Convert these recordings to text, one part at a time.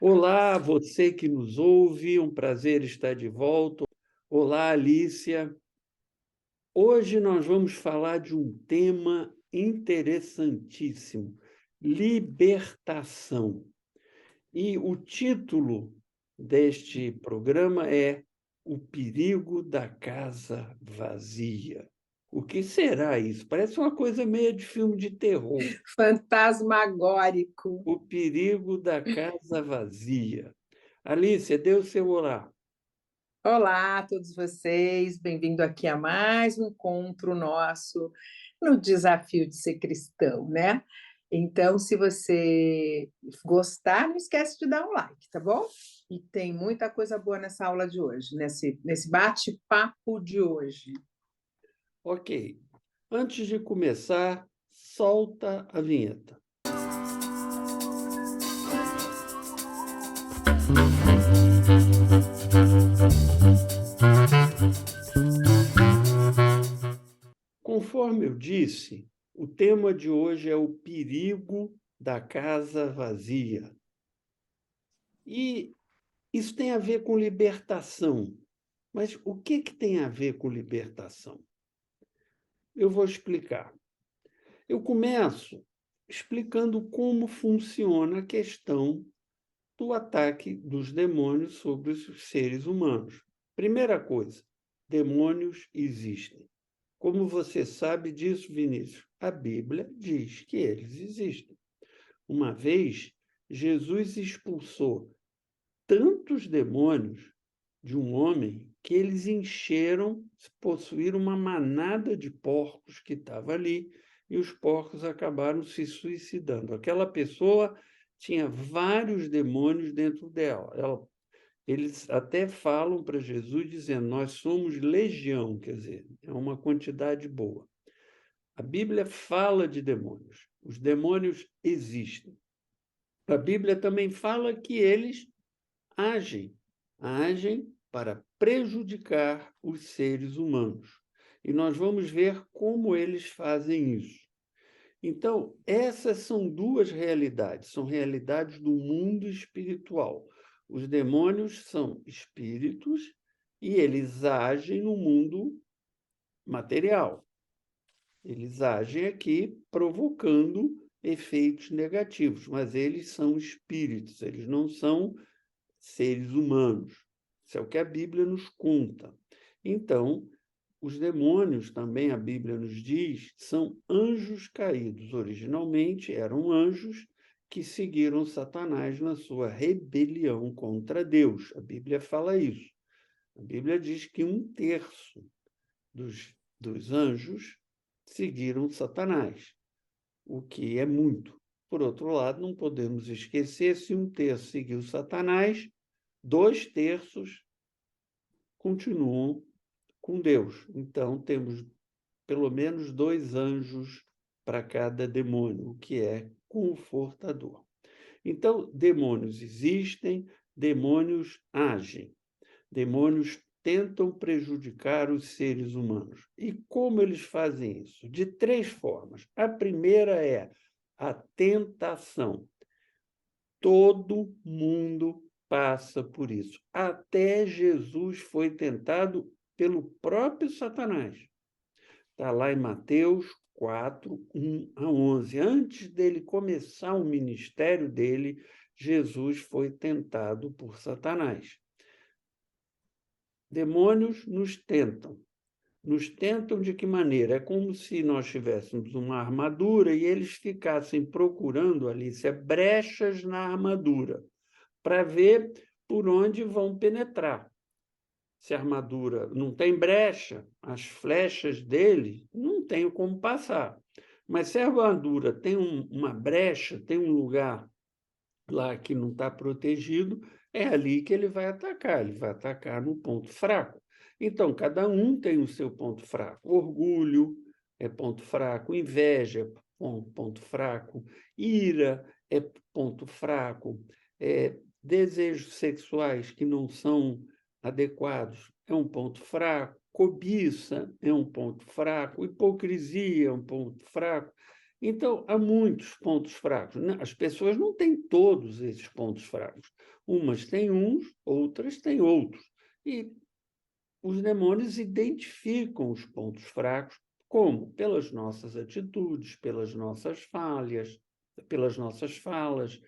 Olá, você que nos ouve, um prazer estar de volta. Olá, Alícia. Hoje nós vamos falar de um tema interessantíssimo: libertação. E o título deste programa é O Perigo da Casa Vazia. O que será isso? Parece uma coisa meio de filme de terror. Fantasmagórico. O perigo da casa vazia. Alícia, dê o seu olá. Olá a todos vocês, bem-vindo aqui a mais um encontro nosso no desafio de ser cristão, né? Então, se você gostar, não esquece de dar um like, tá bom? E tem muita coisa boa nessa aula de hoje, nesse bate-papo de hoje. Ok. Antes de começar, solta a vinheta. Conforme eu disse, o tema de hoje é o perigo da casa vazia. E isso tem a ver com libertação. Mas o que tem a ver com libertação? Eu vou explicar. Eu começo explicando como funciona a questão do ataque dos demônios sobre os seres humanos. Primeira coisa, demônios existem. Como você sabe disso, Vinícius? A Bíblia diz que eles existem. Uma vez, Jesus expulsou tantos demônios de um homem que eles encheram, possuíram uma manada de porcos que estava ali, e os porcos acabaram se suicidando. Aquela pessoa tinha vários demônios dentro dela. Eles até falam para Jesus dizendo: nós somos legião, quer dizer, é uma quantidade boa. A Bíblia fala de demônios. Os demônios existem. A Bíblia também fala que eles agem, agem para prejudicar os seres humanos. E nós vamos ver como eles fazem isso. Então, essas são duas realidades, são realidades do mundo espiritual. Os demônios são espíritos e eles agem no mundo material. Eles agem aqui provocando efeitos negativos, mas eles são espíritos, eles não são seres humanos. Isso é o que a Bíblia nos conta. Então, os demônios, também a Bíblia nos diz, são anjos caídos. Originalmente eram anjos que seguiram Satanás na sua rebelião contra Deus. A Bíblia fala isso. A Bíblia diz que 1/3 dos anjos seguiram Satanás, o que é muito. Por outro lado, não podemos esquecer, se 1/3 seguiu Satanás, 2/3 continuam com Deus. Então, temos pelo menos 2 anjos para cada demônio, o que é confortador. Então, demônios existem, demônios agem, demônios tentam prejudicar os seres humanos. E como eles fazem isso? De 3 formas. A primeira é a tentação. Todo mundo passa por isso. Até Jesus foi tentado pelo próprio Satanás. Está lá em Mateus 4, 1 a 11. Antes dele começar o ministério dele, Jesus foi tentado por Satanás. Demônios nos tentam. Nos tentam de que maneira? É como se nós tivéssemos uma armadura e eles ficassem procurando, Alicia, brechas na armadura, para ver por onde vão penetrar. Se a armadura não tem brecha, as flechas dele não tem como passar. Mas se a armadura tem uma brecha, tem um lugar lá que não está protegido, é ali que ele vai atacar no ponto fraco. Então, cada um tem o seu ponto fraco. Orgulho é ponto fraco, inveja é ponto fraco, ira é ponto fraco, desejos sexuais que não são adequados é um ponto fraco, cobiça é um ponto fraco, hipocrisia é um ponto fraco. Então, há muitos pontos fracos. As pessoas não têm todos esses pontos fracos. Umas têm uns, outras têm outros. E os demônios identificam os pontos fracos como? Pelas nossas atitudes, pelas nossas falhas, pelas nossas falas,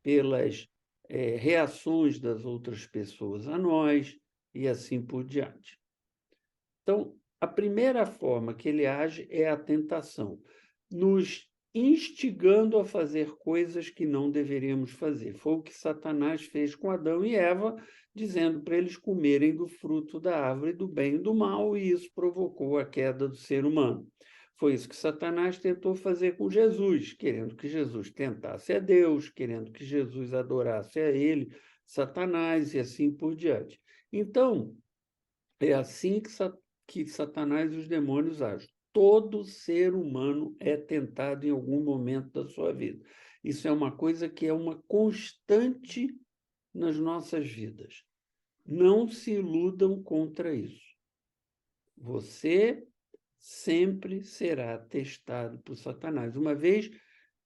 pelas reações das outras pessoas a nós e assim por diante. Então, a primeira forma que ele age é a tentação, nos instigando a fazer coisas que não deveríamos fazer. Foi o que Satanás fez com Adão e Eva, dizendo para eles comerem do fruto da árvore do bem e do mal, e isso provocou a queda do ser humano. Foi isso que Satanás tentou fazer com Jesus, querendo que Jesus tentasse a Deus, querendo que Jesus adorasse a ele, Satanás, e assim por diante. Então, é assim que Satanás e os demônios agem. Todo ser humano é tentado em algum momento da sua vida. Isso é uma coisa que é uma constante nas nossas vidas. Não se iludam contra isso. Você sempre será testado por Satanás. Uma vez,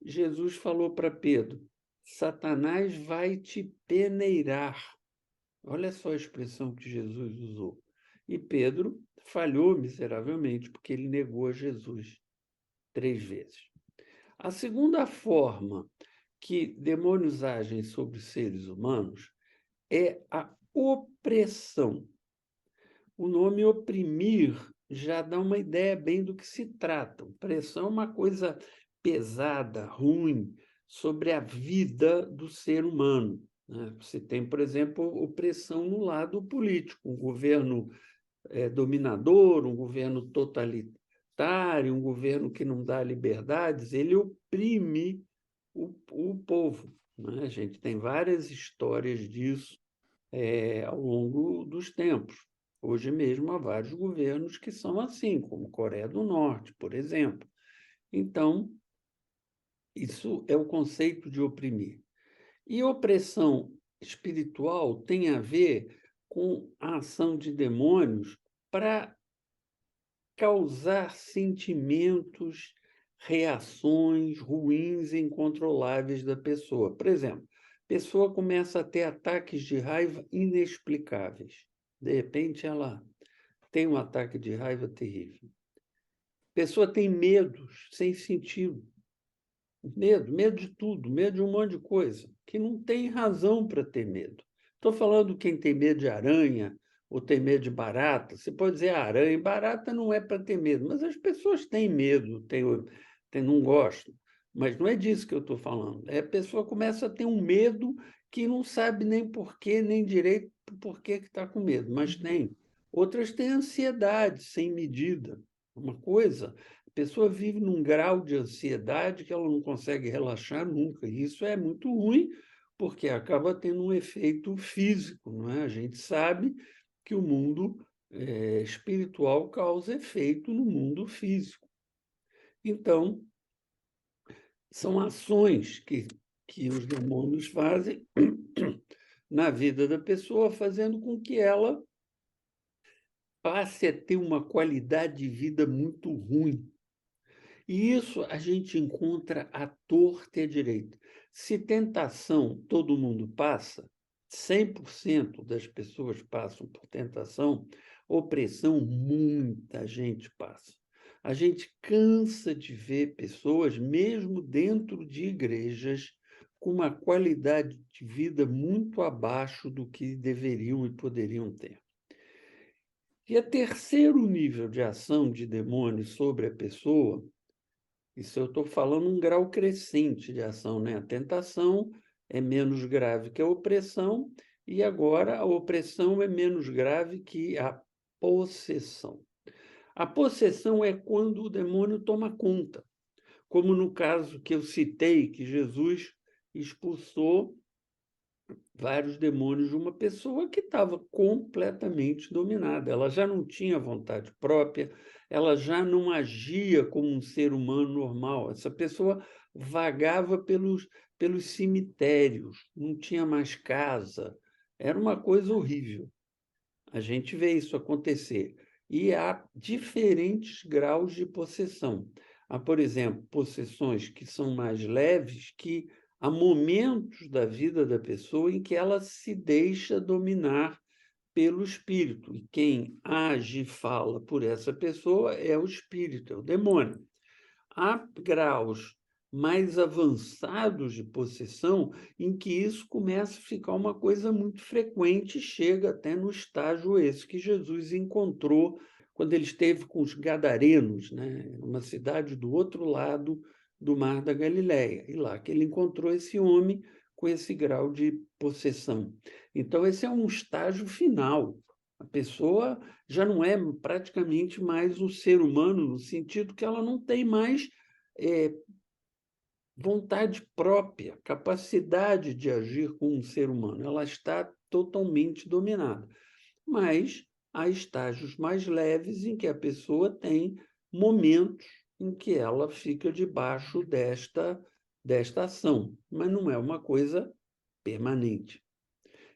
Jesus falou para Pedro: Satanás vai te peneirar. Olha só a expressão que Jesus usou. E Pedro falhou miseravelmente, porque ele negou a Jesus 3 vezes. A segunda forma que demônios agem sobre seres humanos é a opressão. O nome oprimir já dá uma ideia bem do que se trata. Opressão é uma coisa pesada, ruim, sobre a vida do ser humano, né? Você tem, por exemplo, opressão no lado político, um governo dominador, um governo totalitário, um governo que não dá liberdades, ele oprime o povo, né? A gente tem várias histórias disso ao longo dos tempos. Hoje mesmo há vários governos que são assim, como Coreia do Norte, por exemplo. Então, isso é o conceito de oprimir. E opressão espiritual tem a ver com a ação de demônios para causar sentimentos, reações ruins e incontroláveis da pessoa. Por exemplo, a pessoa começa a ter ataques de raiva inexplicáveis. De repente, ela tem um ataque de raiva terrível. A pessoa tem medos sem sentido. Medo de tudo, medo de um monte de coisa, que não tem razão para ter medo. Estou falando quem tem medo de aranha ou tem medo de barata. Você pode dizer aranha e barata não é para ter medo, mas as pessoas têm medo, não gostam. Mas não é disso que eu estou falando. A pessoa começa a ter um medo que não sabe nem porquê, nem direito por que está com medo, mas tem. Outras têm ansiedade sem medida. Uma coisa, a pessoa vive num grau de ansiedade que ela não consegue relaxar nunca. E isso é muito ruim, porque acaba tendo um efeito físico, não é? A gente sabe que o mundo espiritual causa efeito no mundo físico. Então, são ações que os demônios fazem na vida da pessoa, fazendo com que ela passe a ter uma qualidade de vida muito ruim. E isso a gente encontra à torta e à direita. Se tentação todo mundo passa, 100% das pessoas passam por tentação, opressão muita gente passa. A gente cansa de ver pessoas, mesmo dentro de igrejas, com uma qualidade de vida muito abaixo do que deveriam e poderiam ter. E o terceiro nível de ação de demônios sobre a pessoa, isso eu estou falando um grau crescente de ação, né? A tentação é menos grave que a opressão, e agora a opressão é menos grave que a possessão. A possessão é quando o demônio toma conta, como no caso que eu citei, que Jesus expulsou vários demônios de uma pessoa que estava completamente dominada. Ela já não tinha vontade própria, ela já não agia como um ser humano normal. Essa pessoa vagava pelos cemitérios, não tinha mais casa. Era uma coisa horrível. A gente vê isso acontecer. E há diferentes graus de possessão. Há, por exemplo, possessões que são mais leves, que há momentos da vida da pessoa em que ela se deixa dominar pelo espírito. E quem age e fala por essa pessoa é o espírito, é o demônio. Há graus mais avançados de possessão em que isso começa a ficar uma coisa muito frequente, chega até no estágio esse que Jesus encontrou quando ele esteve com os gadarenos, né, uma cidade do outro lado do Mar da Galileia, e lá que ele encontrou esse homem com esse grau de possessão. Então, esse é um estágio final. A pessoa já não é praticamente mais um ser humano, no sentido que ela não tem mais vontade própria, capacidade de agir como um ser humano. Ela está totalmente dominada. Mas há estágios mais leves em que a pessoa tem momentos em que ela fica debaixo desta ação, mas não é uma coisa permanente.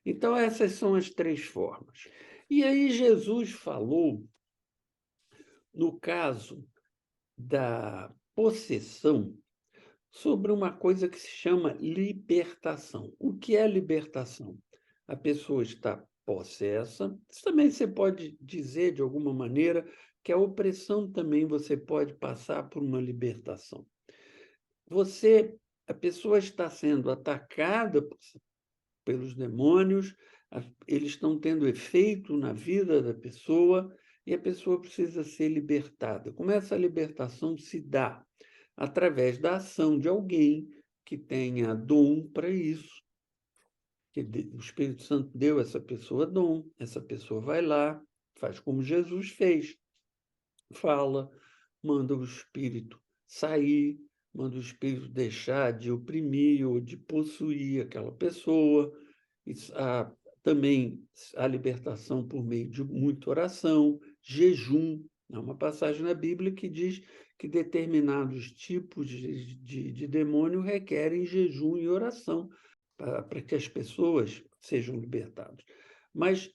Então, essas são as três formas. E aí, Jesus falou, no caso da possessão, sobre uma coisa que se chama libertação. O que é libertação? A pessoa está possessa. Isso também você pode dizer, de alguma maneira, que a opressão também você pode passar por uma libertação. A pessoa está sendo atacada pelos demônios, eles estão tendo efeito na vida da pessoa e a pessoa precisa ser libertada. Como essa libertação se dá? Através da ação de alguém que tenha dom para isso, que o Espírito Santo deu a essa pessoa dom, essa pessoa vai lá, faz como Jesus fez, fala, manda o Espírito sair, manda o Espírito deixar de oprimir ou de possuir aquela pessoa. Há também a libertação por meio de muita oração, jejum. Há uma passagem na Bíblia que diz que determinados tipos de demônio requerem jejum e oração para que as pessoas sejam libertadas. Mas,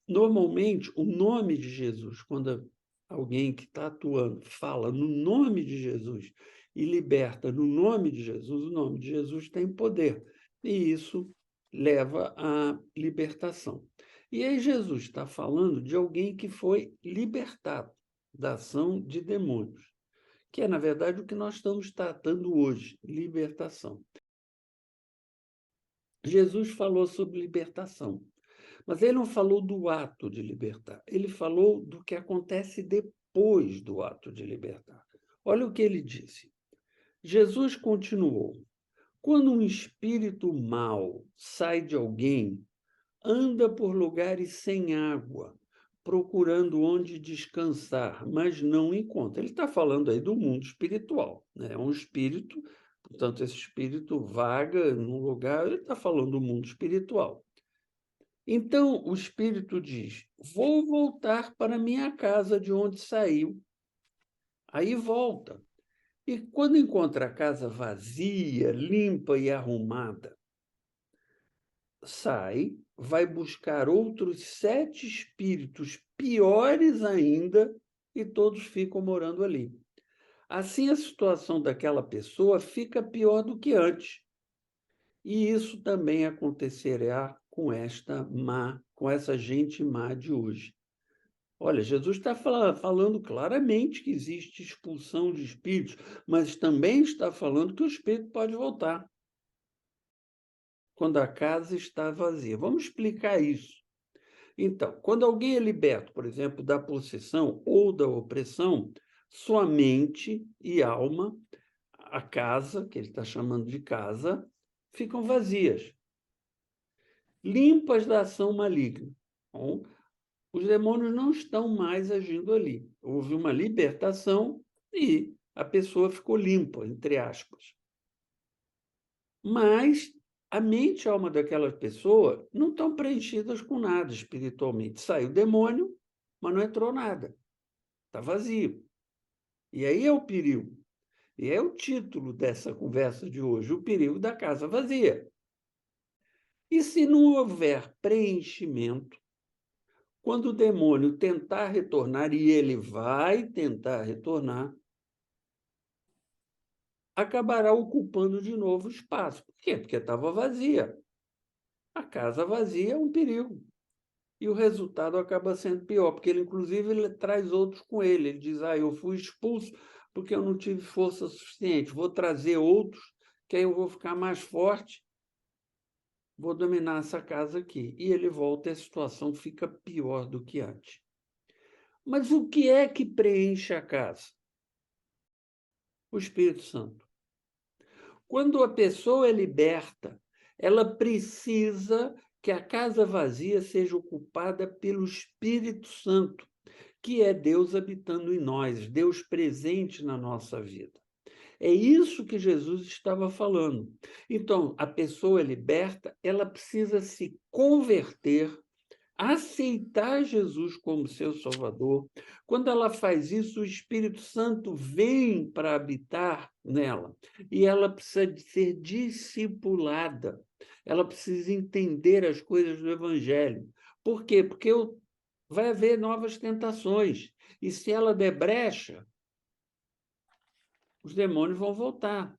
normalmente, o nome de Jesus, quando alguém que está atuando fala no nome de Jesus e liberta no nome de Jesus, o nome de Jesus tem poder. E isso leva à libertação. E aí Jesus está falando de alguém que foi libertado da ação de demônios, que é, na verdade, o que nós estamos tratando hoje, libertação. Jesus falou sobre libertação, mas ele não falou do ato de libertar, ele falou do que acontece depois do ato de libertar. Olha o que ele disse. Jesus continuou: quando um espírito mau sai de alguém, anda por lugares sem água, procurando onde descansar, mas não encontra. Ele está falando aí do mundo espiritual, né? É um espírito, portanto, esse espírito vaga num lugar, ele está falando do mundo espiritual. Então, o espírito diz: vou voltar para minha casa de onde saiu. Aí volta. E quando encontra a casa vazia, limpa e arrumada, sai, vai buscar outros 7 espíritos piores ainda e todos ficam morando ali. Assim, a situação daquela pessoa fica pior do que antes. E isso também acontecerá com essa gente má de hoje. Olha, Jesus está falando claramente que existe expulsão de espíritos, mas também está falando que o espírito pode voltar quando a casa está vazia. Vamos explicar isso. Então, quando alguém é liberto, por exemplo, da possessão ou da opressão, sua mente e alma, a casa, que ele está chamando de casa, ficam vazias, limpas da ação maligna. Bom, os demônios não estão mais agindo ali. Houve uma libertação e a pessoa ficou limpa, entre aspas. Mas a mente e a alma daquela pessoa não estão preenchidas com nada espiritualmente. Saiu demônio, mas não entrou nada. Está vazio. E aí é o perigo. E é o título dessa conversa de hoje, o perigo da casa vazia. E se não houver preenchimento, quando o demônio tentar retornar, e ele vai tentar retornar, acabará ocupando de novo o espaço. Por quê? Porque estava vazia. A casa vazia é um perigo. E o resultado acaba sendo pior, porque ele traz outros com ele. Ele diz, eu fui expulso porque eu não tive força suficiente. Vou trazer outros, que aí eu vou ficar mais forte, vou dominar essa casa aqui. E ele volta e a situação fica pior do que antes. Mas o que é que preenche a casa? O Espírito Santo. Quando a pessoa é liberta, ela precisa que a casa vazia seja ocupada pelo Espírito Santo, que é Deus habitando em nós, Deus presente na nossa vida. É isso que Jesus estava falando. Então, a pessoa é liberta, ela precisa se converter, aceitar Jesus como seu Salvador. Quando ela faz isso, o Espírito Santo vem para habitar nela e ela precisa de ser discipulada. Ela precisa entender as coisas do Evangelho. Por quê? Porque vai haver novas tentações. E se ela der brecha, os demônios vão voltar.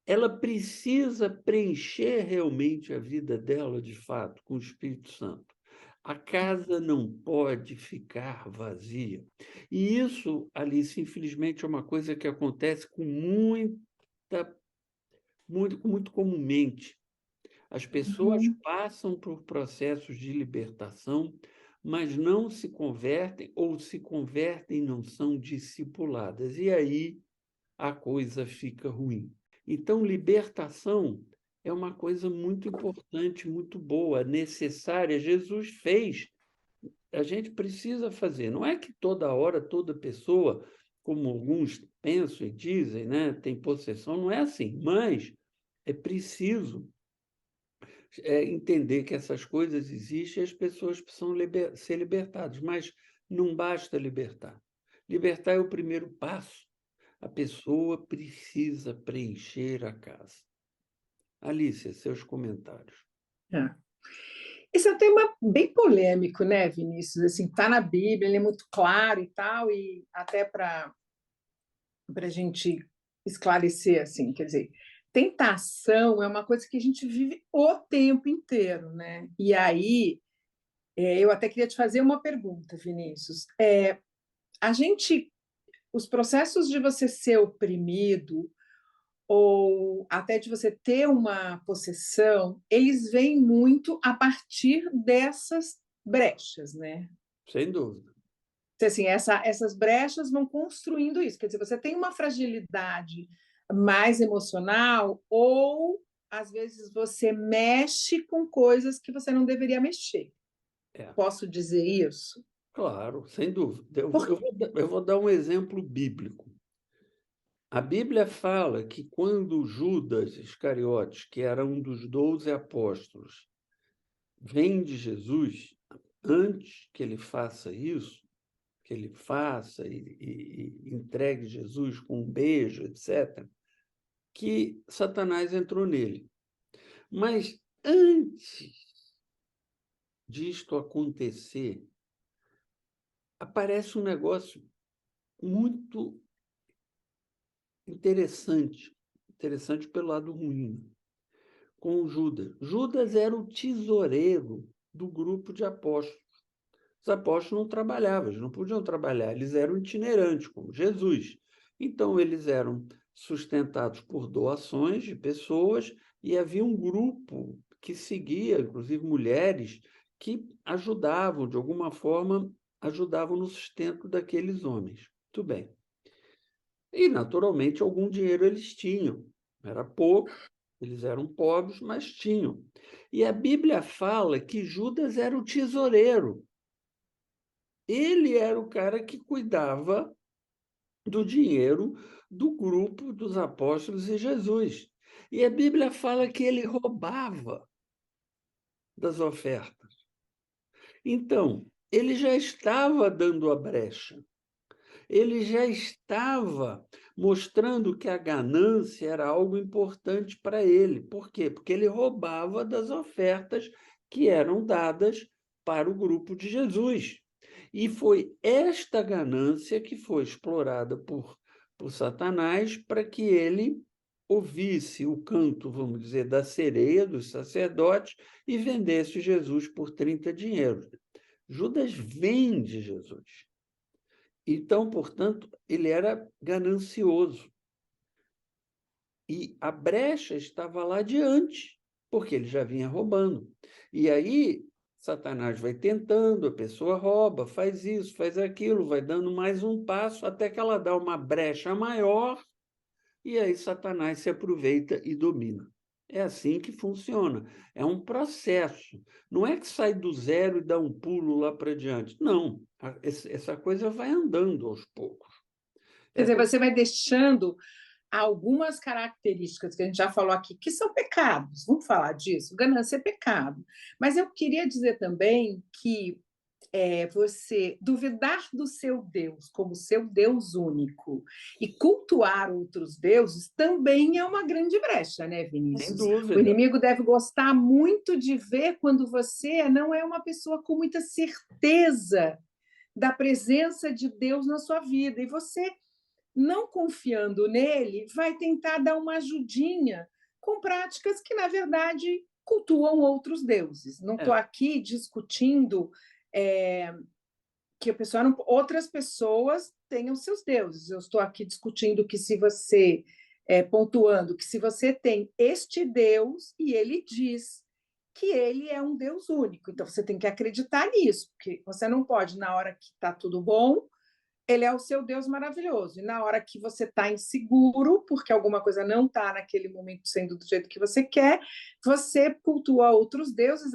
Ela precisa preencher realmente a vida dela, de fato, com o Espírito Santo. A casa não pode ficar vazia. E isso, Alice, infelizmente, é uma coisa que acontece com muito comumente. As pessoas passam por processos de libertação, mas não se convertem, ou se convertem e não são discipuladas. E aí a coisa fica ruim. Então, libertação é uma coisa muito importante, muito boa, necessária. Jesus fez, a gente precisa fazer. Não é que toda hora, toda pessoa, como alguns pensam e dizem, né, tem possessão, não é assim, mas é preciso entender que essas coisas existem e as pessoas precisam ser libertadas, mas não basta libertar. Libertar é o primeiro passo. A pessoa precisa preencher a casa. Alice, seus comentários. É. Esse é um tema bem polêmico, né, Vinícius? Assim, está na Bíblia, ele é muito claro e tal, e até para a gente esclarecer, assim, quer dizer, tentação é uma coisa que a gente vive o tempo inteiro, né? E aí, eu até queria te fazer uma pergunta, Vinícius. A gente, os processos de você ser oprimido ou até de você ter uma possessão, eles vêm muito a partir dessas brechas, né? Sem dúvida. Assim, essas brechas vão construindo isso. Quer dizer, você tem uma fragilidade mais emocional ou, às vezes, você mexe com coisas que você não deveria mexer. Posso dizer isso? Claro, sem dúvida. Eu vou dar um exemplo bíblico. A Bíblia fala que quando Judas Iscariotes, que era um dos 12 apóstolos, vem de Jesus, antes que ele faça isso, que ele faça e entregue Jesus com um beijo, etc., que Satanás entrou nele. Mas antes disto acontecer, aparece um negócio muito interessante, interessante pelo lado ruim, com Judas. Judas era o tesoureiro do grupo de apóstolos. Os apóstolos não trabalhavam, eles não podiam trabalhar, eles eram itinerantes, como Jesus. Então, eles eram sustentados por doações de pessoas e havia um grupo que seguia, inclusive mulheres, que ajudavam, de alguma forma, ajudavam no sustento daqueles homens. Muito bem. E, naturalmente, algum dinheiro eles tinham. Era pouco, eles eram pobres, mas tinham. E a Bíblia fala que Judas era o tesoureiro. Ele era o cara que cuidava do dinheiro do grupo dos apóstolos e Jesus. E a Bíblia fala que ele roubava das ofertas. Então, ele já estava dando a brecha. Ele já estava mostrando que a ganância era algo importante para ele. Por quê? Porque ele roubava das ofertas que eram dadas para o grupo de Jesus. E foi esta ganância que foi explorada por por Satanás para que ele ouvisse o canto, vamos dizer, da sereia dos sacerdotes e vendesse Jesus por 30 dinheiros. Judas vende Jesus. Então, portanto, ele era ganancioso. E a brecha estava lá adiante, porque ele já vinha roubando. E aí, Satanás vai tentando, a pessoa rouba, faz isso, faz aquilo, vai dando mais um passo, até que ela dá uma brecha maior, e aí Satanás se aproveita e domina. É assim que funciona. É um processo. Não é que sai do zero e dá um pulo lá para diante. Não. Essa coisa vai andando aos poucos. Quer dizer, você vai deixando algumas características que a gente já falou aqui, que são pecados. Vamos falar disso? Ganância é pecado. Mas eu queria dizer também que você duvidar do seu Deus como seu Deus único e cultuar outros deuses também é uma grande brecha, né, Sem Vinícius? O dúvida. inimigo deve gostar muito de ver quando você não é uma pessoa com muita certeza da presença de Deus na sua vida. E você, não confiando nele, vai tentar dar uma ajudinha com práticas que, na verdade, cultuam outros deuses. Não estou É. aqui discutindo que a pessoa não, outras pessoas tenham seus deuses. Eu estou aqui discutindo que se você, pontuando que se você tem este Deus e ele diz que ele é um Deus único, então você tem que acreditar nisso, porque você não pode, na hora que está tudo bom, ele é o seu Deus maravilhoso. E na hora que você está inseguro, porque alguma coisa não está naquele momento sendo do jeito que você quer, você cultua outros deuses,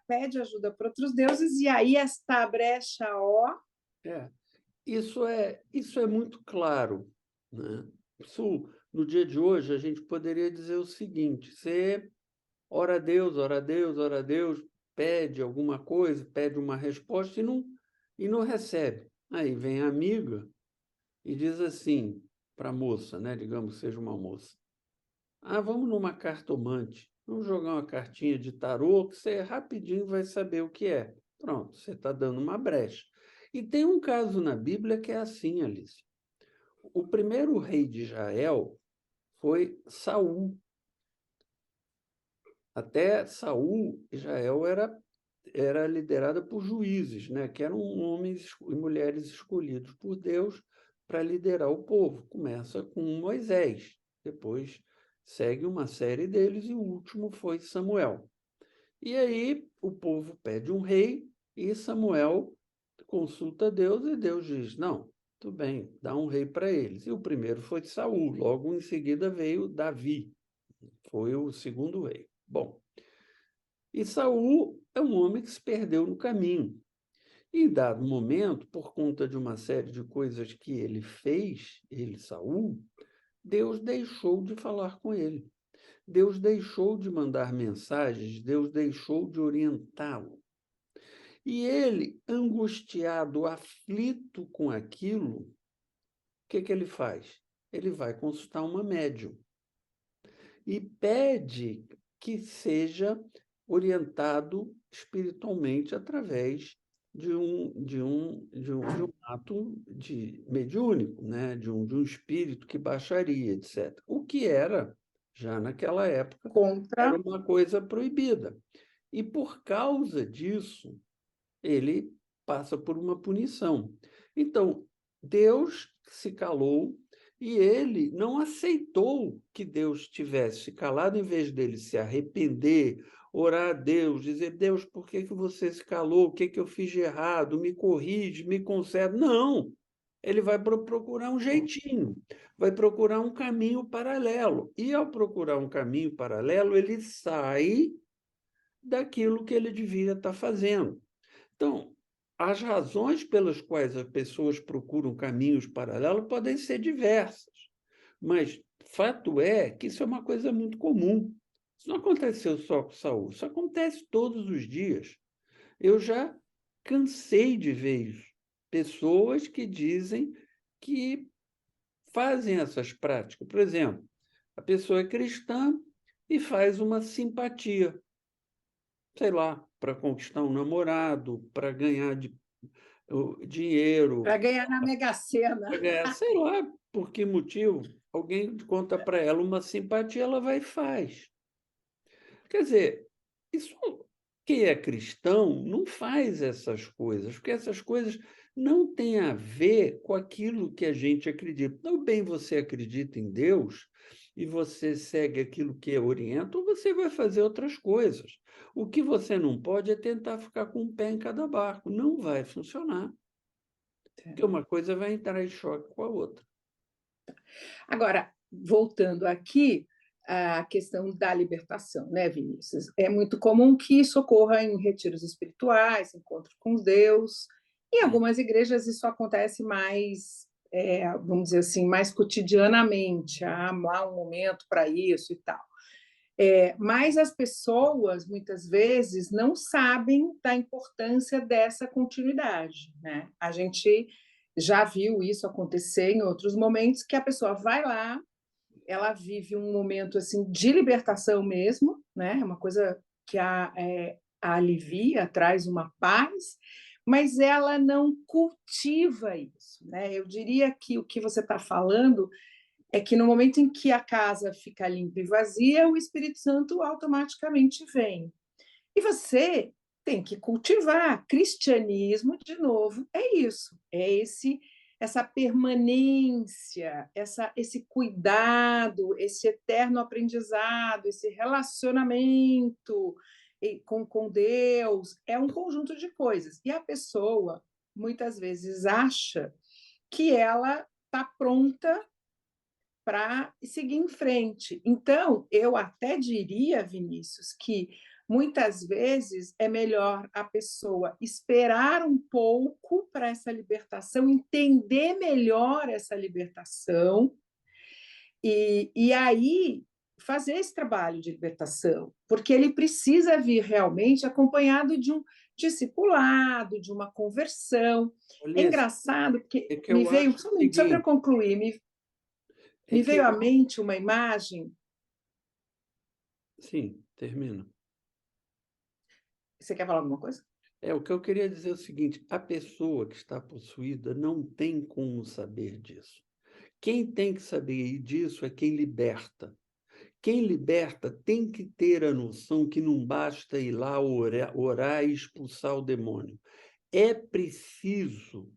pede ajuda para outros deuses, e aí esta brecha, ó. É. Isso é muito claro, né? Isso, no dia de hoje, a gente poderia dizer o seguinte: você ora a Deus, ora a Deus, ora a Deus, pede alguma coisa, pede uma resposta e não recebe. Aí vem a amiga e diz assim para a moça, né? Digamos que seja uma moça: ah, vamos numa cartomante, vamos jogar uma cartinha de tarô que você rapidinho vai saber o que é. Pronto, você está dando uma brecha. E tem um caso na Bíblia que é assim, Alice. O primeiro rei de Israel foi Saul. Até Saul, Israel era liderada por juízes, né? Que eram homens e mulheres escolhidos por Deus para liderar o povo. Começa com Moisés, depois segue uma série deles e o último foi Samuel. E aí o povo pede um rei e Samuel consulta Deus e Deus diz: não, tudo bem, dá um rei para eles. E o primeiro foi Saul, logo em seguida veio Davi, foi o segundo rei. Bom, e Saul é um homem que se perdeu no caminho. E, em dado momento, por conta de uma série de coisas que ele fez, ele, Saul, Deus deixou de falar com ele. Deus deixou de mandar mensagens, Deus deixou de orientá-lo. E ele, angustiado, aflito com aquilo, o que ele faz? Ele vai consultar uma médium e pede que seja orientado espiritualmente através de um ato mediúnico, né? de um espírito que baixaria, etc. O que era, já naquela época, era Contra. uma coisa proibida. E por causa disso, ele passa por uma punição. Então, Deus se calou e ele não aceitou que Deus tivesse calado, em vez dele se arrepender, orar a Deus, dizer: Deus, por que você se calou? O que eu fiz de errado? Me corrige, me concede. Não! Ele vai procurar um jeitinho, vai procurar um caminho paralelo. E, ao procurar um caminho paralelo, ele sai daquilo que ele devia estar fazendo. Então, as razões pelas quais as pessoas procuram caminhos paralelos podem ser diversas, mas fato é que isso é uma coisa muito comum. Isso não aconteceu só com Saul, isso acontece todos os dias. Eu já cansei de ver isso. Pessoas que dizem que fazem essas práticas. Por exemplo, a pessoa é cristã e faz uma simpatia, sei lá, para conquistar um namorado, para ganhar o dinheiro, Para ganhar na Mega Sena. para ganhar, sei lá por que motivo, alguém conta para ela uma simpatia, ela vai e faz. Quer dizer, isso quem é cristão não faz essas coisas, porque essas coisas não têm a ver com aquilo que a gente acredita. Ou bem você acredita em Deus e você segue aquilo que orienta, ou você vai fazer outras coisas. O que você não pode é tentar ficar com um pé em cada barco. Não vai funcionar, porque uma coisa vai entrar em choque com a outra. Agora, voltando aqui à questão da libertação, né, Vinícius? É muito comum que isso ocorra em retiros espirituais, encontros com Deus. Em algumas igrejas isso acontece mais, vamos dizer assim, mais cotidianamente. Há um momento para isso e tal. Mas as pessoas, muitas vezes, não sabem da importância dessa continuidade, né? A gente já viu isso acontecer em outros momentos, que a pessoa vai lá, ela vive um momento assim de libertação mesmo, né? É uma coisa que a alivia, traz uma paz, mas ela não cultiva isso, né? Eu diria que o que você está falando é que no momento em que a casa fica limpa e vazia, o Espírito Santo automaticamente vem. E você tem que cultivar. Cristianismo, de novo, é isso. Essa permanência, esse cuidado, esse eterno aprendizado, esse relacionamento com Deus. É um conjunto de coisas. E a pessoa, muitas vezes, acha que ela está pronta para seguir em frente. Então, eu até diria, Vinícius, que muitas vezes é melhor a pessoa esperar um pouco para essa libertação, entender melhor essa libertação, e aí fazer esse trabalho de libertação, porque ele precisa vir realmente acompanhado de um discipulado, de uma conversão. É Aliás, engraçado, porque é que me eu veio, acho o só para seguinte, concluir, é me que veio à eu... mente uma imagem. Sim, termina. Você quer falar alguma coisa? O que eu queria dizer é o seguinte: a pessoa que está possuída não tem como saber disso. Quem tem que saber disso é quem liberta. Quem liberta tem que ter a noção que não basta ir lá orar e expulsar o demônio. É preciso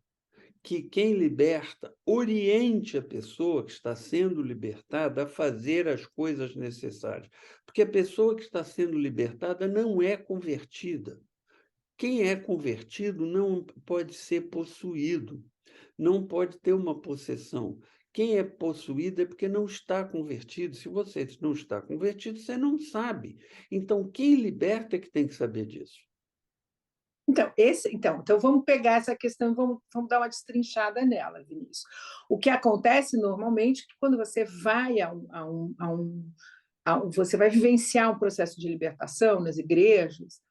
que quem liberta oriente a pessoa que está sendo libertada a fazer as coisas necessárias. Porque a pessoa que está sendo libertada não é convertida. Quem é convertido não pode ser possuído, não pode ter uma possessão. Quem é possuído é porque não está convertido. Se você não está convertido, você não sabe. Então, quem liberta é que tem que saber disso. Então vamos pegar essa questão e vamos dar uma destrinchada nela, Vinícius. O que acontece normalmente é que quando você vai você vai vivenciar um processo de libertação nas igrejas,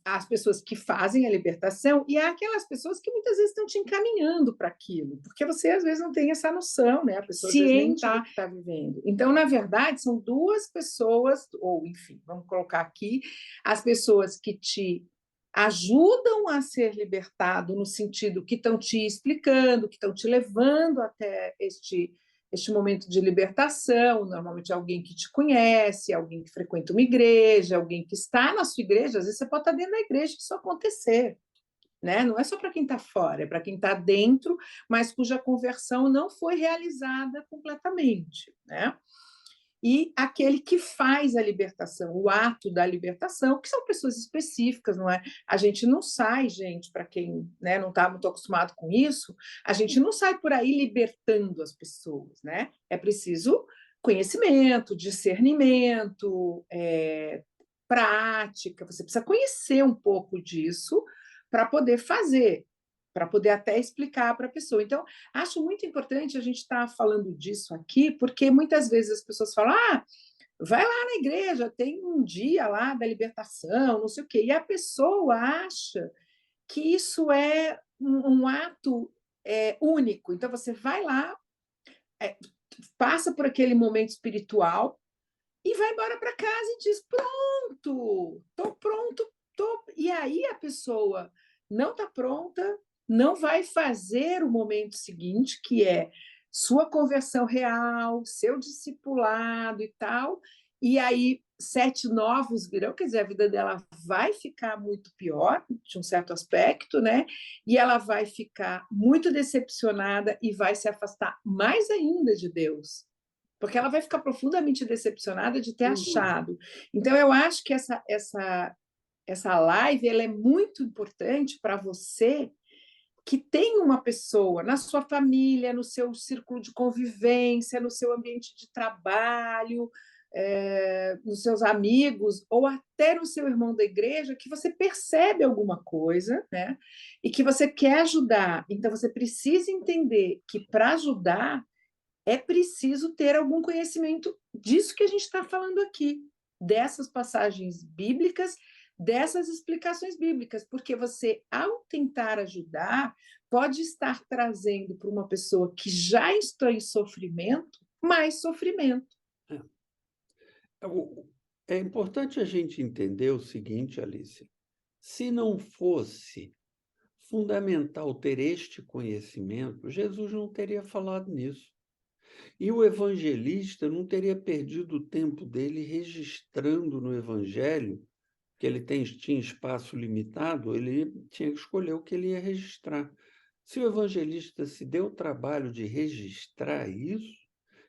as pessoas que fazem a libertação e há aquelas pessoas que muitas vezes estão te encaminhando para aquilo, porque você às vezes não tem essa noção, né? A pessoa ciente do que está vivendo. Então, na verdade, são duas pessoas, ou enfim, vamos colocar aqui, as pessoas que te ajudam a ser libertado no sentido que estão te explicando, que estão te levando até este momento de libertação, normalmente alguém que te conhece, alguém que frequenta uma igreja, alguém que está na sua igreja, às vezes você pode estar dentro da igreja e isso acontecer, né? Não é só para quem está fora, é para quem está dentro, mas cuja conversão não foi realizada completamente, né? E aquele que faz a libertação, o ato da libertação, que são pessoas específicas, não é? A gente não sai, gente, para quem, né, não está muito acostumado com isso, a gente não sai por aí libertando as pessoas, né? É preciso conhecimento, discernimento, prática, você precisa conhecer um pouco disso para poder fazer, para poder até explicar para a pessoa. Então, acho muito importante a gente estar falando disso aqui, porque muitas vezes as pessoas falam: ah, vai lá na igreja, tem um dia lá da libertação, não sei o quê. E a pessoa acha que isso é um ato único. Então, você vai lá, passa por aquele momento espiritual e vai embora para casa e diz: pronto, estou pronto. Tô... E aí a pessoa não está pronta, não vai fazer o momento seguinte, que é sua conversão real, seu discipulado e tal, e aí 7 novos virão, quer dizer, a vida dela vai ficar muito pior, de um certo aspecto, né? E ela vai ficar muito decepcionada e vai se afastar mais ainda de Deus, porque ela vai ficar profundamente decepcionada de ter Sem dúvida. achado. Então, eu acho que essa live ela é muito importante para você que tem uma pessoa na sua família, no seu círculo de convivência, no seu ambiente de trabalho, nos seus amigos, ou até no seu irmão da igreja, que você percebe alguma coisa, né? E que você quer ajudar. Então, você precisa entender que para ajudar é preciso ter algum conhecimento disso que a gente está falando aqui, dessas passagens bíblicas, dessas explicações bíblicas, porque você, ao tentar ajudar, pode estar trazendo para uma pessoa que já está em sofrimento, mais sofrimento. É importante a gente entender o seguinte, Alice: se não fosse fundamental ter este conhecimento, Jesus não teria falado nisso. E o evangelista não teria perdido o tempo dele registrando no evangelho, que tinha espaço limitado, ele tinha que escolher o que ele ia registrar. Se o evangelista se deu o trabalho de registrar isso,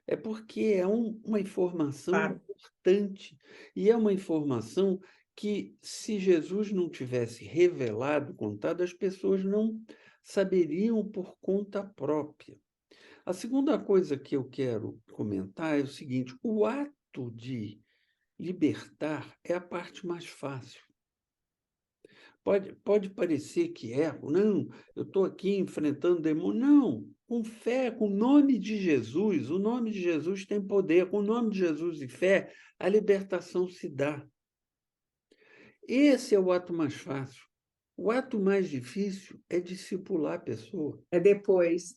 é porque é uma informação Claro. importante, e é uma informação que, se Jesus não tivesse revelado, contado, as pessoas não saberiam por conta própria. A segunda coisa que eu quero comentar é o seguinte: o ato de libertar é a parte mais fácil. Pode parecer que é, não, eu estou aqui enfrentando demônio. Não, com fé, com o nome de Jesus, o nome de Jesus tem poder, com o nome de Jesus e fé, a libertação se dá. Esse é o ato mais fácil. O ato mais difícil é discipular a pessoa. É depois.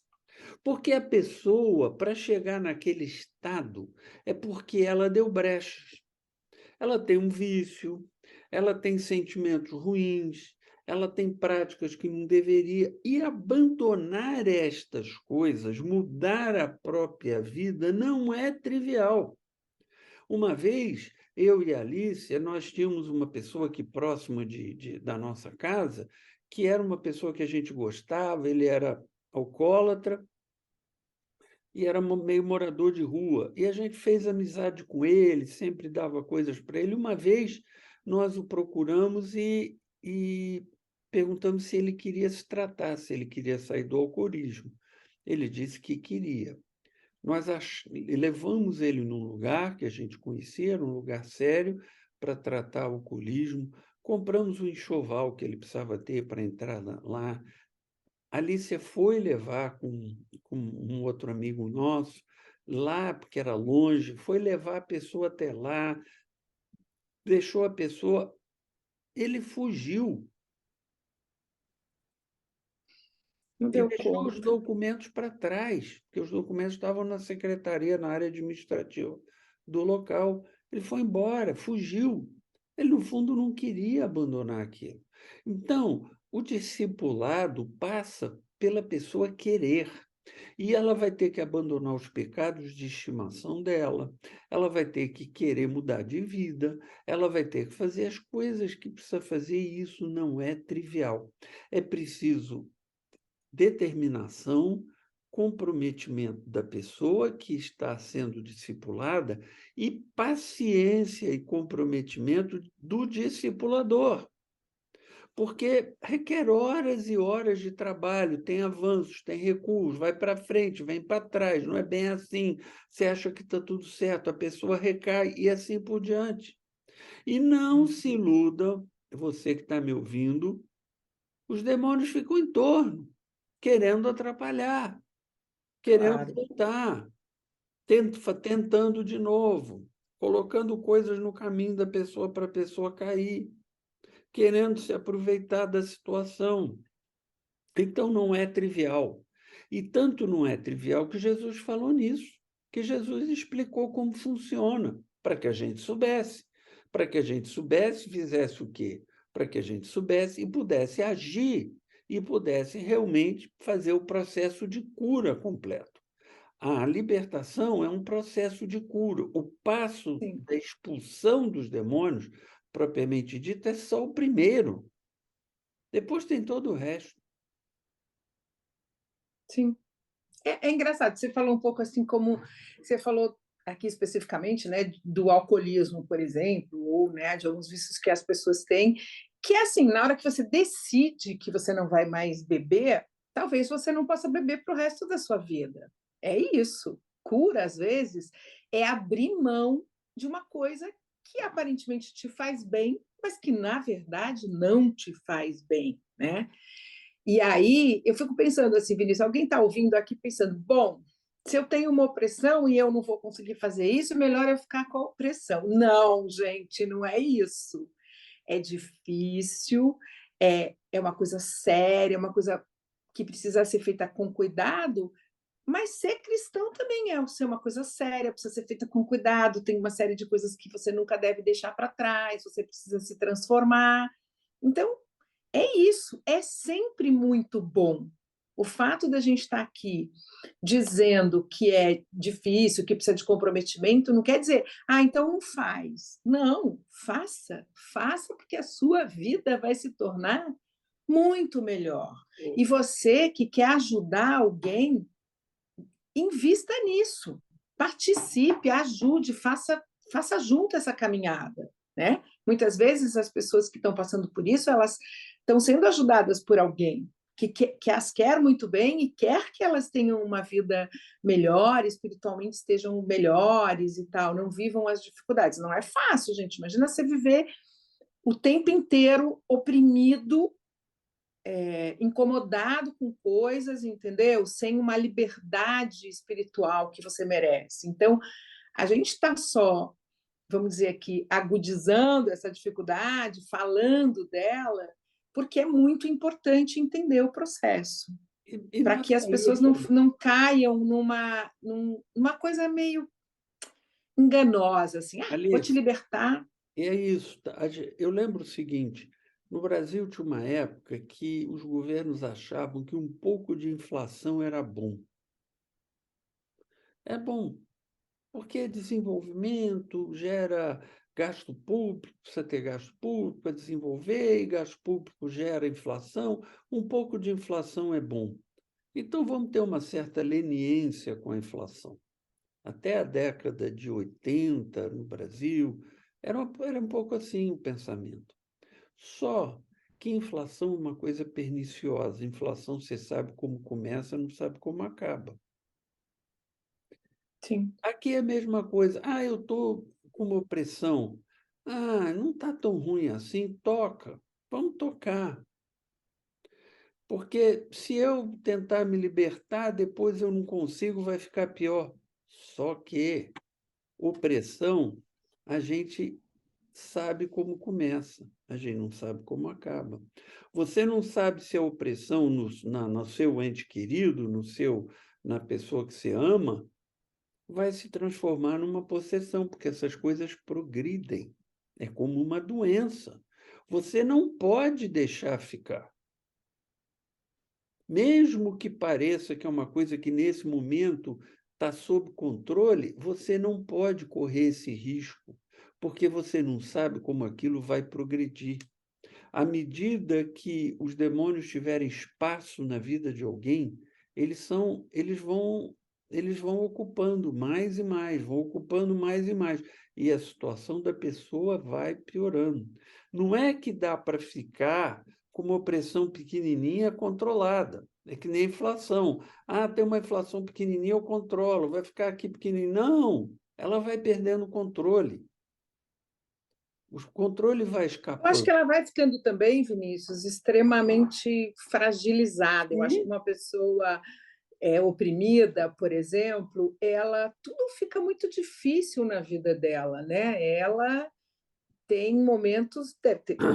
Porque a pessoa, para chegar naquele estado, é porque ela deu brechas. Ela tem um vício, ela tem sentimentos ruins, ela tem práticas que não deveria. E abandonar estas coisas, mudar a própria vida, não é trivial. Uma vez, eu e a Alice, nós tínhamos uma pessoa aqui próxima da nossa casa, que era uma pessoa que a gente gostava, ele era alcoólatra, e era meio morador de rua. E a gente fez amizade com ele, sempre dava coisas para ele. Uma vez nós o procuramos e perguntamos se ele queria se tratar, se ele queria sair do alcoolismo. Ele disse que queria. Nós levamos ele num lugar que a gente conhecia, num lugar sério, para tratar o alcoolismo. Compramos o enxoval que ele precisava ter para entrar lá. A Alicia foi levar com um outro amigo nosso lá, porque era longe, foi levar a pessoa até lá, deixou a pessoa, ele fugiu Não e deu deixou os conta. documentos para trás, porque os documentos estavam na secretaria, na área administrativa do local. Ele foi embora, fugiu. Ele, no fundo, não queria abandonar aquilo. Então, o discipulado passa pela pessoa querer. E ela vai ter que abandonar os pecados de estimação dela, ela vai ter que querer mudar de vida, ela vai ter que fazer as coisas que precisa fazer, e isso não é trivial. É preciso determinação, comprometimento da pessoa que está sendo discipulada e paciência e comprometimento do discipulador. Porque requer horas e horas de trabalho, tem avanços, tem recuos, vai para frente, vem para trás, não é bem assim. Você acha que está tudo certo, a pessoa recai e assim por diante. E não se iluda, você que está me ouvindo, os demônios ficam em torno, querendo atrapalhar, querendo Claro. voltar, tentando de novo, colocando coisas no caminho da pessoa para a pessoa cair, querendo se aproveitar da situação. Então, não é trivial. E tanto não é trivial que Jesus falou nisso, que Jesus explicou como funciona, para que a gente soubesse. Para que a gente soubesse, fizesse o quê? para que a gente soubesse e pudesse agir e pudesse realmente fazer o processo de cura completo. A libertação é um processo de cura. O passo sim, da expulsão dos demônios, propriamente dito, é só o primeiro. Depois tem todo o resto. sim. É engraçado, você falou um pouco assim como você falou aqui especificamente, né, do alcoolismo, por exemplo, ou, né, de alguns vícios que as pessoas têm, que é assim, na hora que você decide que você não vai mais beber, talvez você não possa beber para o resto da sua vida. É isso. Cura, às vezes, é abrir mão de uma coisa que aparentemente te faz bem, mas que, na verdade, não te faz bem, né? E aí eu fico pensando assim, Vinícius, alguém está ouvindo aqui pensando, bom, se eu tenho uma opressão e eu não vou conseguir fazer isso, melhor eu ficar com a opressão. Não, gente, não é isso. É difícil, é uma coisa séria, é uma coisa que precisa ser feita com cuidado, mas ser cristão também é ser uma coisa séria, precisa ser feita com cuidado, tem uma série de coisas que você nunca deve deixar para trás, você precisa se transformar. Então, é isso, é sempre muito bom. O fato da gente estar aqui dizendo que é difícil, que precisa de comprometimento, não quer dizer, então não faz. Não, faça, faça, porque a sua vida vai se tornar muito melhor. E você que quer ajudar alguém, invista nisso, participe, ajude, faça junto essa caminhada, né? Muitas vezes as pessoas que estão passando por isso, elas estão sendo ajudadas por alguém que as quer muito bem e quer que elas tenham uma vida melhor, espiritualmente estejam melhores e tal, não vivam as dificuldades. Não é fácil, gente. Imagina você viver o tempo inteiro oprimido, incomodado com coisas, entendeu? Sem uma liberdade espiritual que você merece. Então, a gente está só, vamos dizer aqui, agudizando essa dificuldade, falando dela, porque é muito importante entender o processo, E para na que as pessoas saída, não caiam numa coisa meio enganosa, assim, vou te Alice, libertar. é isso. Eu lembro o seguinte: no Brasil tinha uma época que os governos achavam que um pouco de inflação era bom. É bom, porque desenvolvimento gera gasto público, precisa ter gasto público para desenvolver, e gasto público gera inflação. Um pouco de inflação é bom. Então vamos ter uma certa leniência com a inflação. Até a década de 80, no Brasil, era um pouco assim o pensamento. Só que inflação é uma coisa perniciosa. Inflação, você sabe como começa, não sabe como acaba. Sim, Aqui é a mesma coisa. Eu estou com uma opressão. Não está tão ruim assim. Toca. Vamos tocar. Porque se eu tentar me libertar, depois eu não consigo, vai ficar pior. Só que opressão, a gente sabe como começa, a gente não sabe como acaba. Você não sabe se a opressão no seu ente querido, na pessoa que você ama, vai se transformar numa possessão, porque essas coisas progridem. É como uma doença. Você não pode deixar ficar. Mesmo que pareça que é uma coisa que nesse momento está sob controle, você não pode correr esse risco, porque você não sabe como aquilo vai progredir. À medida que os demônios tiverem espaço na vida de alguém, eles vão ocupando mais e mais, vão ocupando mais e mais, e a situação da pessoa vai piorando. Não é que dá para ficar com uma opressão pequenininha controlada. É que nem inflação. Tem uma inflação pequenininha, eu controlo, vai ficar aqui pequenininho. Não, ela vai perdendo o controle. O controle vai eu acho que escapando. ela vai ficando também, Vinícius, extremamente fragilizada. Eu acho que Sim, uma pessoa oprimida, por exemplo, ela tudo fica muito difícil na vida dela, né? Ela tem momentos,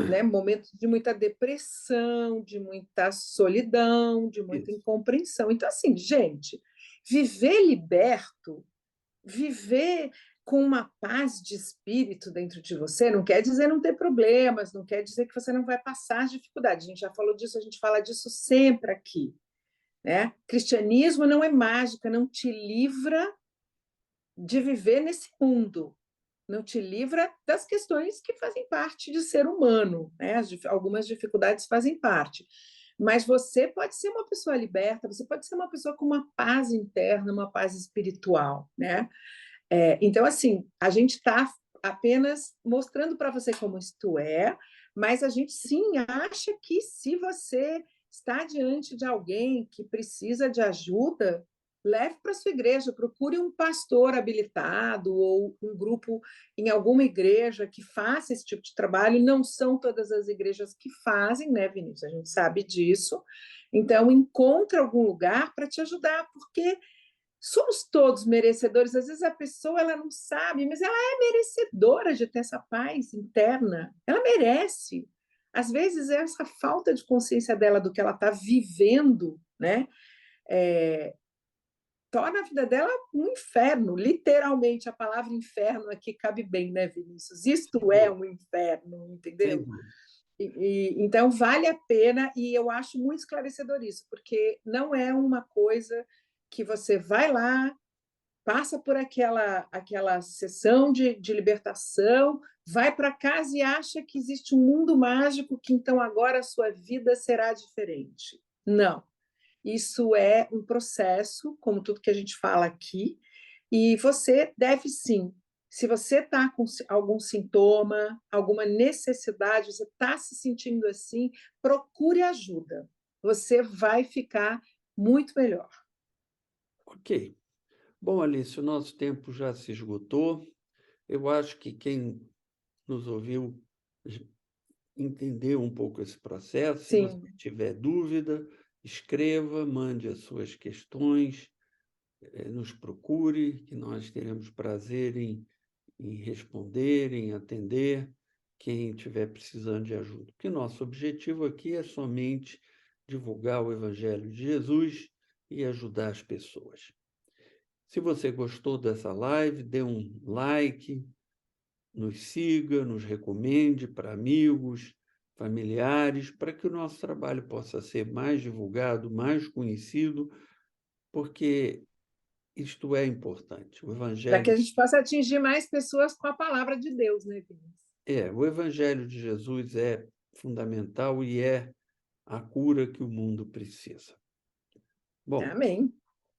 né, momentos de muita depressão, de muita solidão, de muita isso. incompreensão. Então, assim, gente, viver liberto, viver com uma paz de espírito dentro de você, não quer dizer não ter problemas, não quer dizer que você não vai passar dificuldade. A gente já falou disso, a gente fala disso sempre aqui, né? Cristianismo não é mágica, não te livra de viver nesse mundo, não te livra das questões que fazem parte de ser humano, né? Algumas dificuldades fazem parte. Mas você pode ser uma pessoa liberta, você pode ser uma pessoa com uma paz interna, uma paz espiritual, né? Então, assim, a gente está apenas mostrando para você como isto é, mas a gente sim acha que se você está diante de alguém que precisa de ajuda, leve para sua igreja, procure um pastor habilitado ou um grupo em alguma igreja que faça esse tipo de trabalho. Não são todas as igrejas que fazem, né, Vinícius? A gente sabe disso. Então, encontre algum lugar para te ajudar, porque somos todos merecedores. Às vezes a pessoa ela não sabe, mas ela é merecedora de ter essa paz interna. Ela merece. Às vezes essa falta de consciência dela do que ela está vivendo, né, torna a vida dela um inferno. Literalmente a palavra inferno aqui cabe bem, né, Vinícius? Isto é um inferno, Sem entendeu? dúvida. Então vale a pena, e eu acho muito esclarecedor isso, porque não é uma coisa que você vai lá, passa por aquela sessão de libertação, vai para casa e acha que existe um mundo mágico, que então agora a sua vida será diferente. Não. Isso é um processo, como tudo que a gente fala aqui, e você deve sim. Se você está com algum sintoma, alguma necessidade, você está se sentindo assim, procure ajuda. Você vai ficar muito melhor. Ok. Bom, Alice, o nosso tempo já se esgotou. Eu acho que quem nos ouviu entendeu um pouco esse processo. Se você Sim. tiver dúvida, escreva, mande as suas questões, nos procure, que nós teremos prazer em responder, em atender quem estiver precisando de ajuda. Porque nosso objetivo aqui é somente divulgar o Evangelho de Jesus e ajudar as pessoas. Se você gostou dessa live, dê um like, nos siga, nos recomende para amigos, familiares, para que o nosso trabalho possa ser mais divulgado, mais conhecido, porque isto é importante. O Para que Evangelho a gente possa atingir mais pessoas com a palavra de Deus, né, Vinícius? o Evangelho de Jesus é fundamental e é a cura que o mundo precisa. Bom, Amém.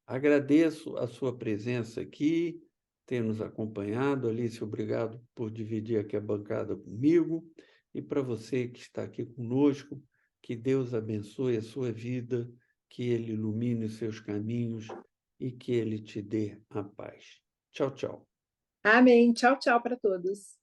agradeço a sua presença aqui, ter nos acompanhado. Alice, obrigado por dividir aqui a bancada comigo. E para você que está aqui conosco, que Deus abençoe a sua vida, que Ele ilumine os seus caminhos e que Ele te dê a paz. Tchau, tchau. Amém. Tchau, tchau para todos.